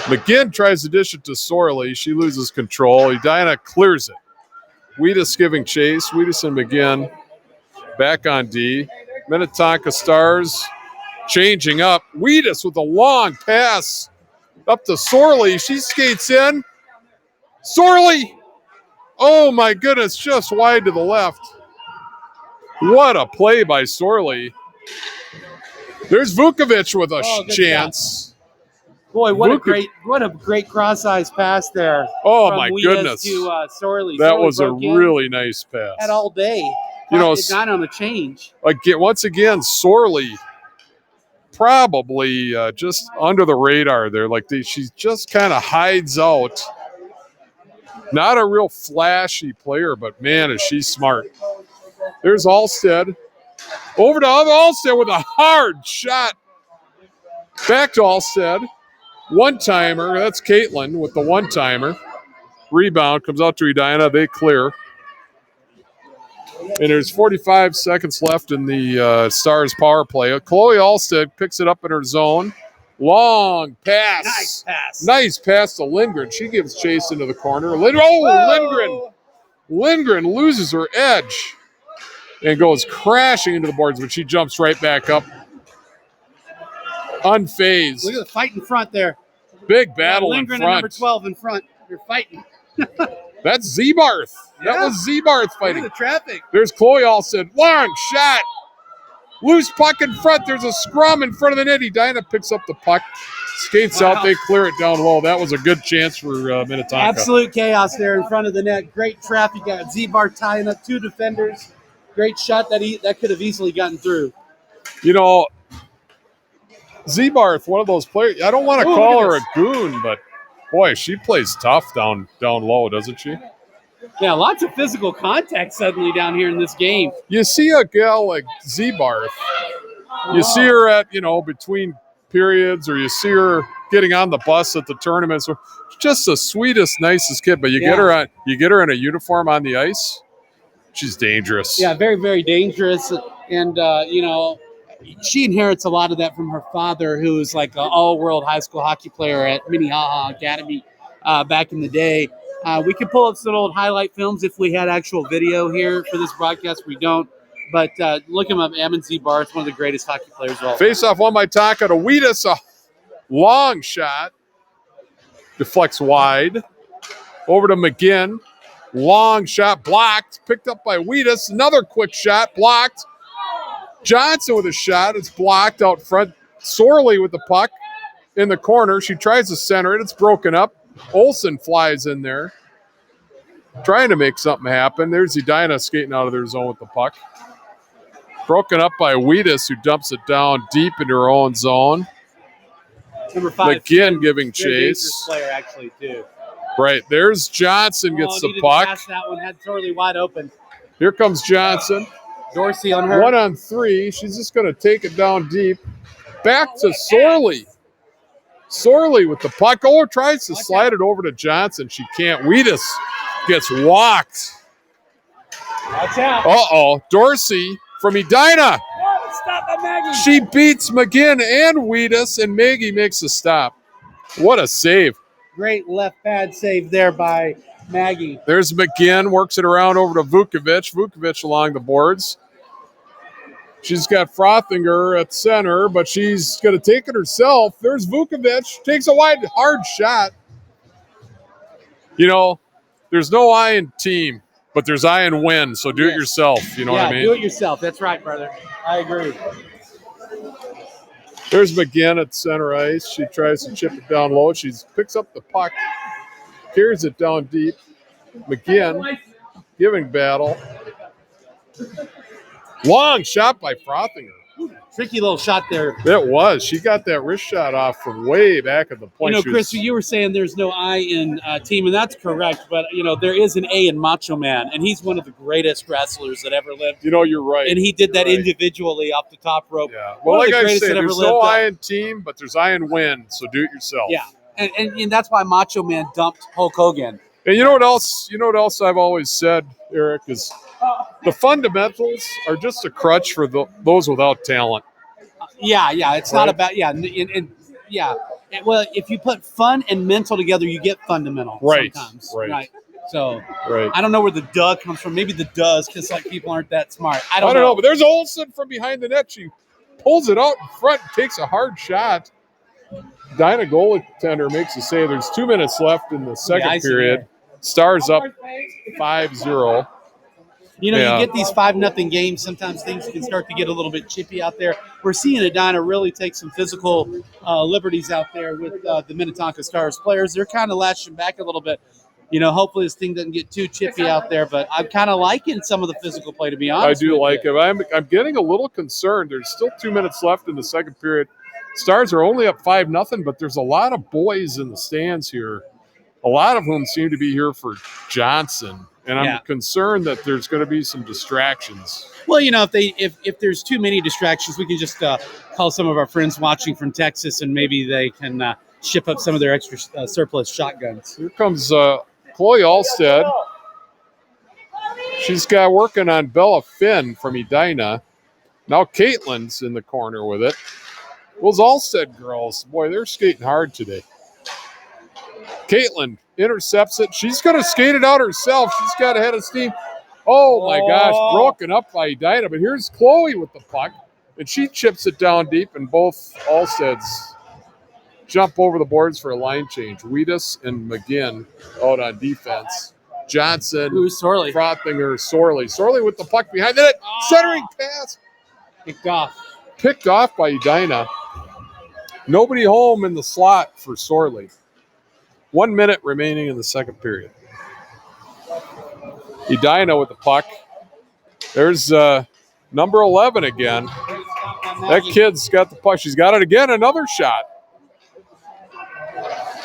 McGinn tries to dish it to Sorley. She loses control. Edina clears it. Wedes giving chase. Wedes and McGinn back on D. Minnetonka Stars changing up. Wedes with a long pass up to Sorley. She skates in. Sorley! Oh, my goodness, just wide to the left. What a play by Sorley. There's Vukovic with a chance. Shot. Boy, what a great cross-eyes pass there. Oh, my goodness. To Sorley. That was a really nice pass. Had all day. Not on the change. Once again, Sorley probably just under the radar there. She just kind of hides out. Not a real flashy player, but man, is she smart. There's Alstead. Over to Alstead with a hard shot. Back to Alstead. One-timer. That's Caitlin with the one-timer. Rebound comes out to Edina. They clear. And there's 45 seconds left in the Stars power play. Chloe Alstead picks it up in her zone. Long pass. Nice pass to Lindgren. She gives chase into the corner. Lindgren loses her edge and goes crashing into the boards, but she jumps right back up. Unfazed. Look at the fight in front there. Big battle in Lindgren front. and number 12 in front. You're fighting. That's Zebarth. That was Zebarth fighting. Look at the traffic. There's Chloe Alstead. Long shot. Loose puck in front. There's a scrum in front of the net. Edina picks up the puck. Skates out. They clear it down low. That was a good chance for Minnetonka. Absolute chaos there in front of the net. Great traffic. Got Zebarth tying up two defenders. Great shot that could have easily gotten through. Zebarth, one of those players. I don't want to call her a goon, but boy, she plays tough down low, doesn't she? Yeah, lots of physical contact suddenly down here in this game. You see a gal like Zebarth, you see her at, between periods, or you see her getting on the bus at the tournament. So just the sweetest, nicest kid. But you get her in a uniform on the ice, she's dangerous. Yeah, very, very dangerous. And she inherits a lot of that from her father, who's like an all-world high school hockey player at Minnehaha Academy back in the day. We could pull up some old highlight films if we had actual video here for this broadcast. We don't. But look him up, Ammon Zebarth, one of the greatest hockey players of all time. Face-off won by Taka to Wedes. A long shot. Deflects wide. Over to McGinn. Long shot blocked. Picked up by Wedes. Another quick shot blocked. Johnson with a shot. It's blocked out front. Sorley with the puck in the corner. She tries to center it. It's broken up. Olsen flies in there, trying to make something happen. There's Edina skating out of their zone with the puck. Broken up by Wedes, who dumps it down deep into her own zone. Number 5. McGinn giving chase. Player actually too. Right, there's Johnson gets the puck. Pass that one, had Sorley wide open. Here comes Johnson. Dorsey on her. 1-on-3. She's just going to take it down deep. Back to Sorley. Sorley with the puck. Tries to slide it over to Johnson. She can't. Wedes gets walked. Watch out. Uh-oh. Dorsey from Edina. Stop by Maggie. She beats McGinn and Wedes, and Maggie makes a stop. What a save. Great left pad save there by Maggie. There's McGinn. Works it around over to Vukovic. Vukovic along the boards. She's got Frothinger at center, but she's going to take it herself. There's Vukovic. Takes a wide, hard shot. You know, there's no I in team, but there's I in win, so do it yourself. You know what I mean? Do it yourself. That's right, brother. I agree. There's McGinn at center ice. She tries to chip it down low. She picks up the puck, carries it down deep. McGinn giving battle. Long shot by Frothinger. Tricky little shot there. It was. She got that wrist shot off from way back at the point. You know, Chris, you were saying there's no I in team, and that's correct. But, you know, there is an A in Macho Man, and he's one of the greatest wrestlers that ever lived. You know, you're right. And he did that individually off the top rope. Yeah. Well, like I say, there's no I in team, but there's I in win, so do it yourself. Yeah. And that's why Macho Man dumped Hulk Hogan. And you know what else? You know what else I've always said, Eric, is the fundamentals are just a crutch for those without talent. Yeah. It's not about well, if you put fun and mental together, you get fundamental. Right. Sometimes. Right. So right. I don't know where the duh comes from. Maybe the does because like people aren't that smart. I don't know. But there's Olsen from behind the net. She pulls it out in front, takes a hard shot. Dinah goaltender makes a save. There's 2 minutes left in the second period. Stars up 5-0. You know, you get these 5-0 games. Sometimes things can start to get a little bit chippy out there. We're seeing Edina really take some physical liberties out there with the Minnetonka Stars players. They're kind of lashing back a little bit. You know, hopefully this thing doesn't get too chippy out there. But I'm kind of liking some of the physical play, to be honest. I do like it. I'm getting a little concerned. There's still 2 minutes left in the second period. Stars are only up 5-0, but there's a lot of boys in the stands here. A lot of whom seem to be here for Johnson. And I'm concerned that there's going to be some distractions. Well, you know, if there's too many distractions, we can just call some of our friends watching from Texas, and maybe they can ship up some of their extra surplus shotguns. Here comes Chloe Alstead. She's got working on Bella Finn from Edina. Now Caitlin's in the corner with it. Those Alstead girls, boy, they're skating hard today. Caitlin intercepts it. She's going to skate it out herself. She's got a head of steam. Oh, my gosh, broken up by Edina. But here's Chloe with the puck, and she chips it down deep, and both Alsteads jump over the boards for a line change. Wedes and McGinn out on defense. Johnson, Frothinger, Sorley with the puck behind it. Centering pass. Picked off by Edina. Nobody home in the slot for Sorley. 1 minute remaining in the second period. Edina with the puck. There's number 11 again. That kid's got the puck. She's got it again. Another shot.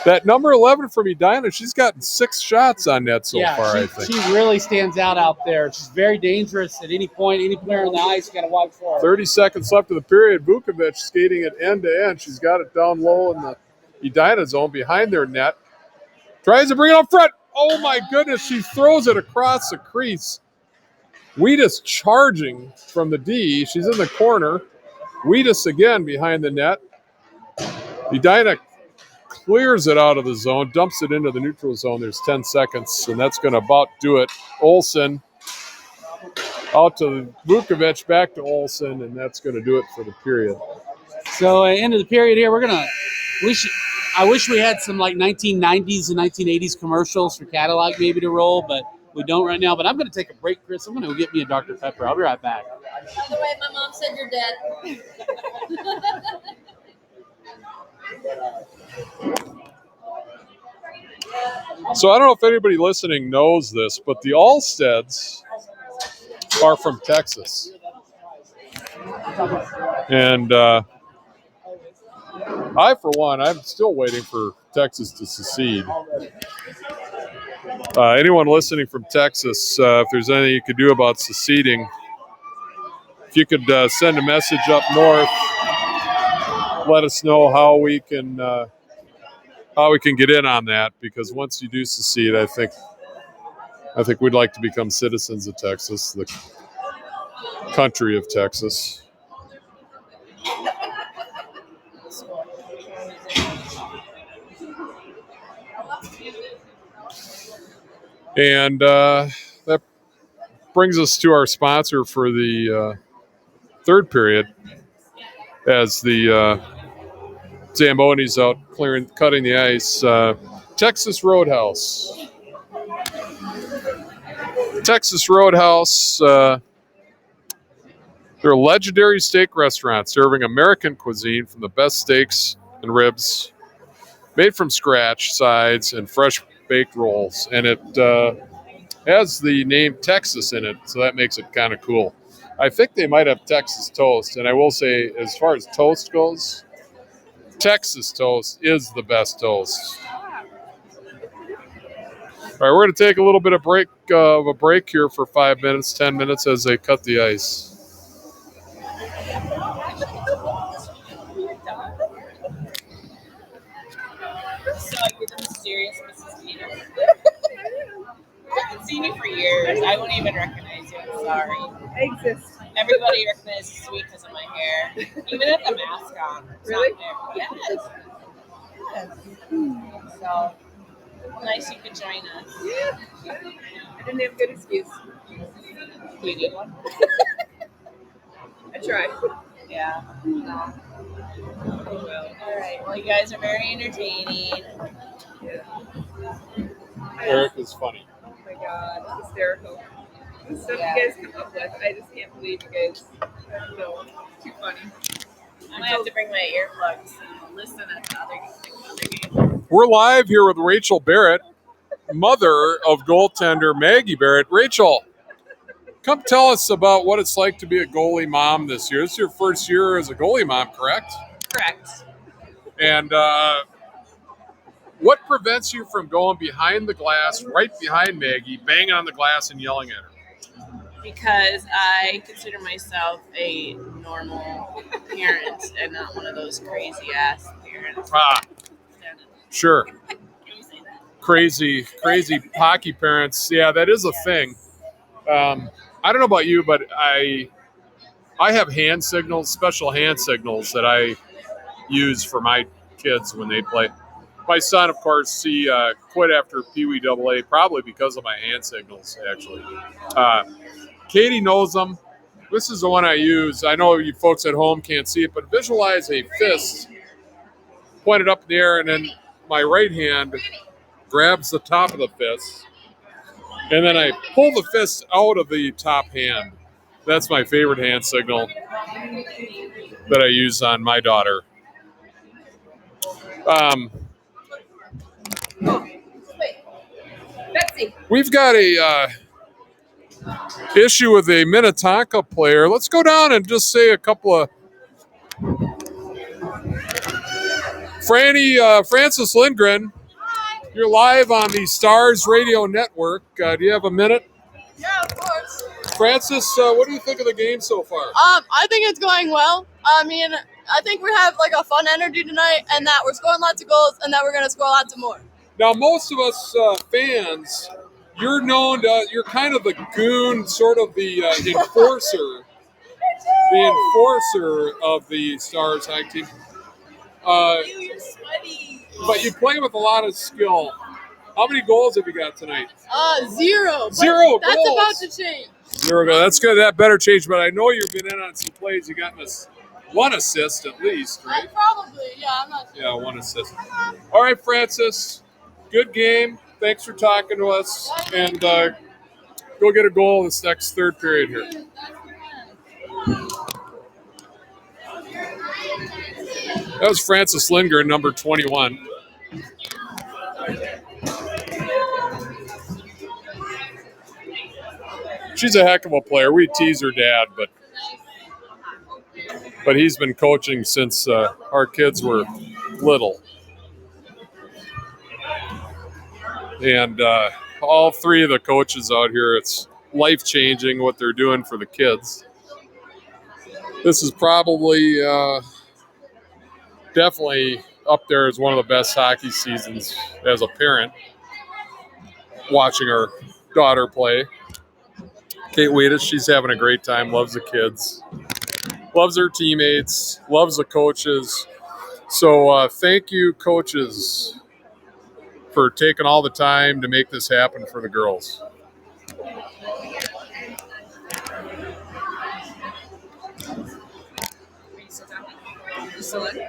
That number 11 from Edina, she's gotten 6 shots on net so far, I think. She really stands out there. She's very dangerous at any point. Any player on the ice got to watch for her. 30 seconds left of the period. Vukovic skating it end to end. She's got it down low in the Edina zone behind their net. Tries to bring it up front. Oh, my goodness. She throws it across the crease. Wedes charging from the D. She's in the corner. Wedes again behind the net. Edina clears it out of the zone, dumps it into the neutral zone. There's 10 seconds, and that's going to about do it. Olsen out to Vukovic, back to Olsen, and that's going to do it for the period. So, end of the period here, I wish we had some like 1990s and 1980s commercials for Cadillac maybe to roll, but we don't right now. But I'm going to take a break, Chris. I'm going to go get me a Dr. Pepper. I'll be right back. By the way, my mom said you're dead. So I don't know if anybody listening knows this, but the Alsteads are from Texas. And I, for one, I'm still waiting for Texas to secede. Anyone listening from Texas, if there's anything you could do about seceding, if you could send a message up north, let us know how we can get in on that. Because once you do secede, I think we'd like to become citizens of Texas, the country of Texas. And that brings us to our sponsor for the third period as the Zamboni's out cutting the ice. Texas Roadhouse. Texas Roadhouse, they're a legendary steak restaurant serving American cuisine from the best steaks and ribs made from scratch, sides, and fresh baked rolls. And it has the name Texas in it, so that makes it kind of cool. I think they might have Texas toast, and I will say, as far as toast goes, Texas toast is the best toast. All right, we're going to take a little bit of a break here for 5 minutes, 10 minutes as they cut the ice. So you're the mysterious Mrs. Peter. I haven't seen you for years. I won't even recognize you. I'm sorry. I exist. Everybody recognizes me because of my hair. Even at the mask on. It's Really? not there. Yes. So nice you could join us. Yeah. I didn't have a good excuse. Do you need one? I tried. Yeah. No. Oh well. All right. Well, you guys are very entertaining. Yeah. Eric is funny. Oh my god, hysterical. The stuff Yeah. you guys come up with, I just can't believe you guys. I don't know. It's too funny. I'm gonna have to bring my earplugs and listen at the other game. We're live here with Rachel Barrett, mother of goaltender Maggie Barrett. Rachel, come tell us about what it's like to be a goalie mom this year. This is your first year as a goalie mom, correct? Correct. And what prevents you from going behind the glass, right behind Maggie, banging on the glass and yelling at her? Because I consider myself a normal parent and not one of those crazy ass parents. Ah, sure. Can you say that? Crazy hockey parents. Yeah, that is a thing. I don't know about you, but I have hand signals, special hand signals that I use for my kids when they play. My son, of course, he quit after Pee Wee AA, probably because of my hand signals, actually. Katie knows them. This is the one I use. I know you folks at home can't see it, but visualize a fist pointed up in the air, and then my right hand grabs the top of the fist, and then I pull the fist out of the top hand. That's my favorite hand signal that I use on my daughter. Betsy. We've got a issue with a Minnetonka player. Let's go down and just say a couple of Francis Lindgren. You're live on the Stars Radio Network. Do you have a minute? Yeah, of course. Francis, what do you think of the game so far? I think it's going well. I mean, I think we have like a fun energy tonight, and that we're scoring lots of goals, and that we're gonna score lots of more. Now, most of us fans, you're known to, you're kind of the goon, sort of the enforcer of the Stars hockey team. You're sweaty. But you play with a lot of skill. How many goals have you got tonight? 0. But Zero that's goals. about to change. 0 goals. That's good. That better change. But I know you've been in on some plays. You got one assist at least, right? Probably, yeah, I'm not sure. Yeah, one assist. All right, Francis. Good game. Thanks for talking to us. And go get a goal this next third period here. That was Francis Lindgren, number 21. She's a heck of a player. We tease her dad, but he's been coaching since our kids were little. And all three of the coaches out here, it's life-changing what they're doing for the kids. This is probably definitely up there as one of the best hockey seasons as a parent, watching our daughter play. Kate Wedes, she's having a great time, loves the kids, loves her teammates, loves the coaches. So thank you, coaches, for taking all the time to make this happen for the girls. Excellent.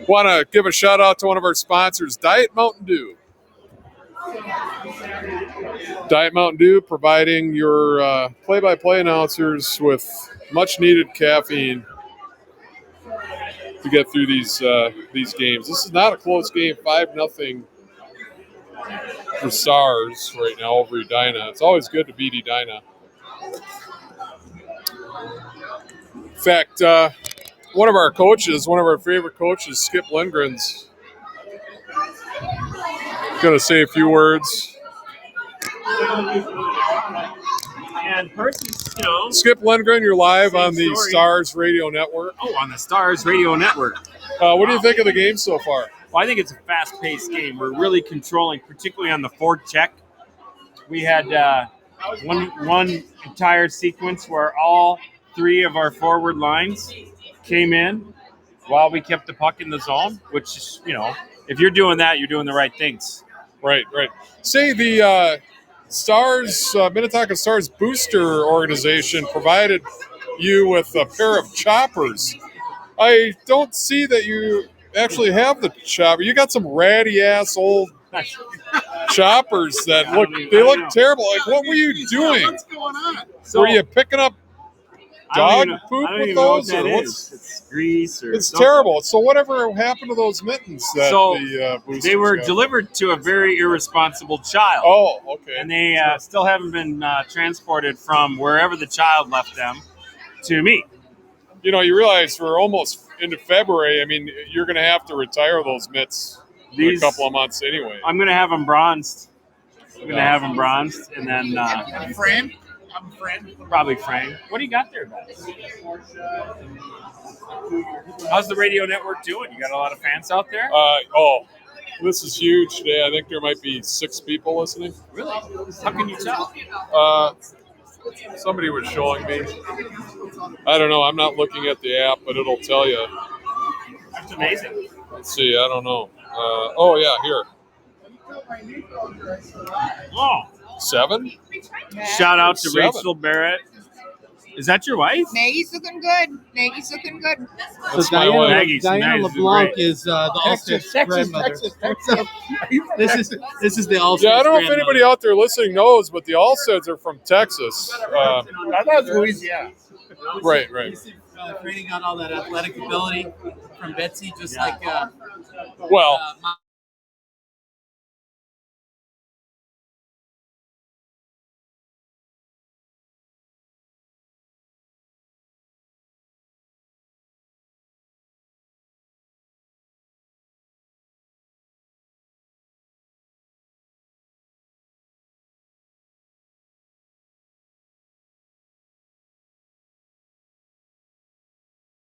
Want to give a shout out to one of our sponsors, Diet Mountain Dew. Diet Mountain Dew providing your play-by-play announcers with much-needed caffeine to get through these games. This is not a close game, 5-0 for Stars right now over Edina. It's always good to beat Edina. In fact, one of our favorite coaches, Skip Lindgren's going to say a few words. And Percy's, you know. Skip Lindgren, you're live on the story. Stars Radio Network. Oh, on the Stars Radio Network. What do you think of the game so far? Well, I think it's a fast-paced game. We're really controlling, particularly on the forward check. We had one entire sequence where all three of our forward lines came in while we kept the puck in the zone, which is, you know, if you're doing that, you're doing the right things. Right. Say the Stars, Minnetonka Stars booster organization provided you with a pair of choppers. I don't see that you actually have the chopper. You got some ratty ass old choppers that look terrible. Like, what were you doing? What's going on? Were you picking up dog poop I don't with even know those? what that Or is. It's grease or it's something. terrible. So whatever happened to those mittens that the boosters they were got? delivered to a very irresponsible child. Oh, okay. And they still haven't been transported from wherever the child left them to me. You know, you realize we're almost into February. I mean, you're going to have to retire those mitts in a couple of months anyway. I'm going to have them bronzed. And then Frame? probably framed. What do you got there, guys? How's the radio network doing? You got a lot of fans out there? This is huge today. I think there might be 6 people listening. Really? How can you tell? Somebody was showing me. I don't know. I'm not looking at the app, but it'll tell you. That's amazing. Let's see. I don't know. Oh, yeah, here. Oh. 7? Shout out to 7. Rachel Barrett. Is that your wife? Maggie's looking good. That's my wife. Maggie's Diana nice, LeBlanc great. is the Allstats grandmother. This is the Allstats. Yeah, I don't know if grandmother. anybody out there listening knows, but the Allstats are from Texas. I thought it was Louisiana. Right. Franny got all that athletic ability from Betsy, just like Well, my